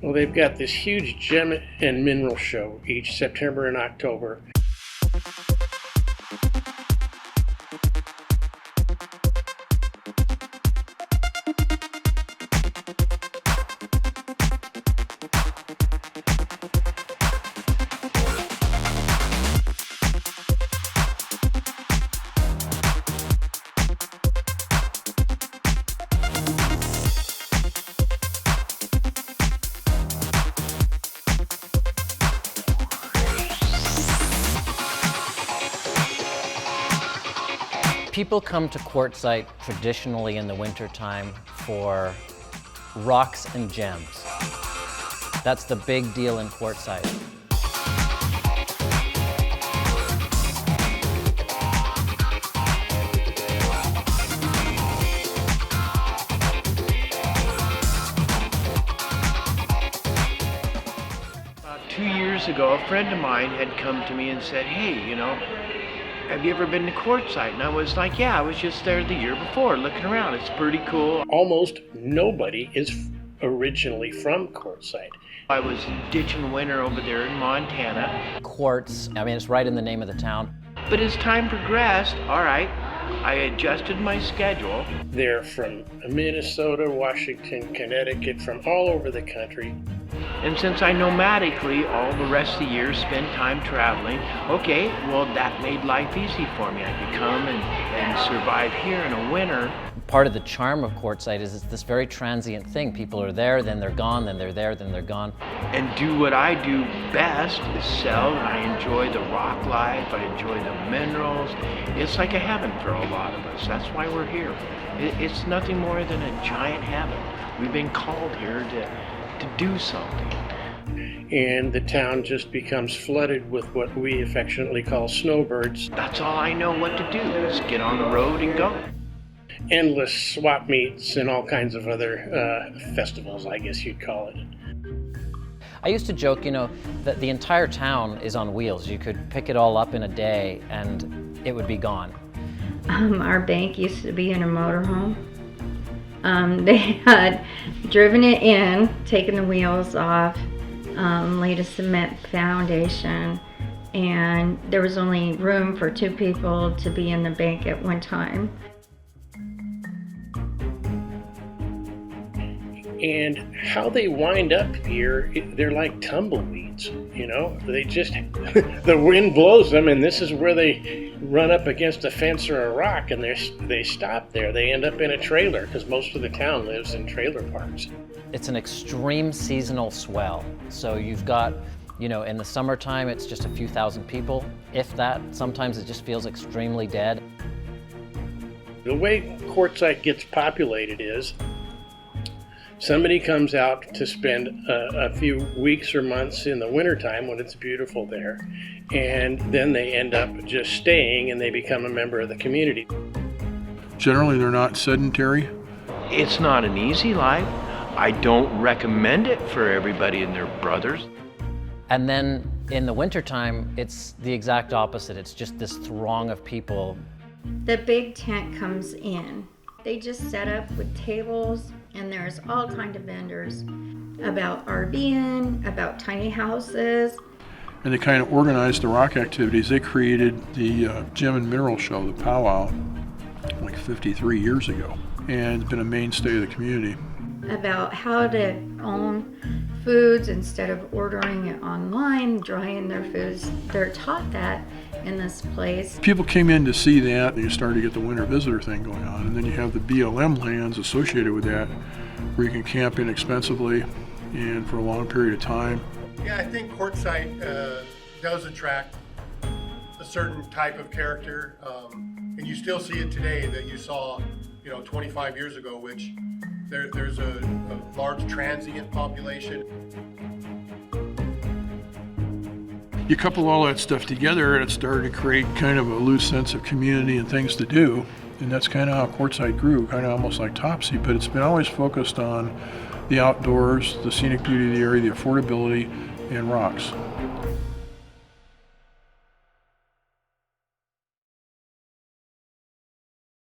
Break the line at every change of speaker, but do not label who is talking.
Well, they've got this huge gem and mineral show each September and October.
People come to Quartzsite traditionally in the wintertime for rocks and gems. That's the big deal in Quartzsite.
About 2 years ago, a friend of mine had come to me and said, hey, have you ever been to Quartzsite? And I was like, yeah, I was just there the year before looking around. It's pretty cool.
Almost nobody is originally from Quartzsite.
I was ditching winter over there in Montana.
Quartz, it's right in the name of the town.
But as time progressed, all right, I adjusted my schedule.
They're from Minnesota, Washington, Connecticut, from all over the country.
And since I nomadically all the rest of the year spend time traveling, okay, well, that made life easy for me. I could come and survive here in the winter.
Part of the charm of Quartzsite is it's this very transient thing. People are there, then they're gone, then they're there, then they're gone.
And do what I do best is sell. I enjoy the rock life. I enjoy the minerals. It's like a heaven for a lot of us. That's why we're here. It's nothing more than a giant heaven. We've been called here to do something.
And the town just becomes flooded with what we affectionately call snowbirds.
That's all I know what to do, is get on the road and go.
Endless swap meets and all kinds of other festivals, I guess you'd call it.
I used to joke, that the entire town is on wheels. You could pick it all up in a day and it would be gone.
Our bank used to be in a motorhome. They had driven it in, taken the wheels off, laid a cement foundation, and there was only room for 2 people to be in the bank at one time.
And how they wind up here, they're like tumbleweeds, They just, the wind blows them, and this is where they run up against a fence or a rock, and they stop there. They end up in a trailer, because most of the town lives in trailer parks.
It's an extreme seasonal swell. So you've got, in the summertime, it's just a few thousand people, if that. Sometimes it just feels extremely dead.
The way Quartzsite gets populated is somebody comes out to spend a few weeks or months in the wintertime when it's beautiful there, and then they end up just staying and they become a member of the community.
Generally, they're not sedentary.
It's not an easy life. I don't recommend it for everybody and their brothers.
And then in the wintertime, it's the exact opposite. It's just this throng of people.
The big tent comes in. They just set up with tables, and there's all kinds of vendors about RVing, about tiny houses.
And they kind of organized the rock activities. They created the Gem and Mineral Show, the powwow, like 53 years ago. And it's been a mainstay of the community.
About how to own foods instead of ordering it online, drying their foods. They're taught that in this place.
People came in to see that, and you started to get the winter visitor thing going on. And then you have the BLM lands associated with that, where you can camp inexpensively and for a long period of time.
Yeah, I think Quartzsite does attract a certain type of character, and you still see it today that you saw, 25 years ago, which there's a large transient population.
You couple all that stuff together, and it started to create kind of a loose sense of community and things to do. And that's kind of how Quartzsite grew, kind of almost like Topsy, but it's been always focused on the outdoors, the scenic beauty of the area, the affordability, and rocks.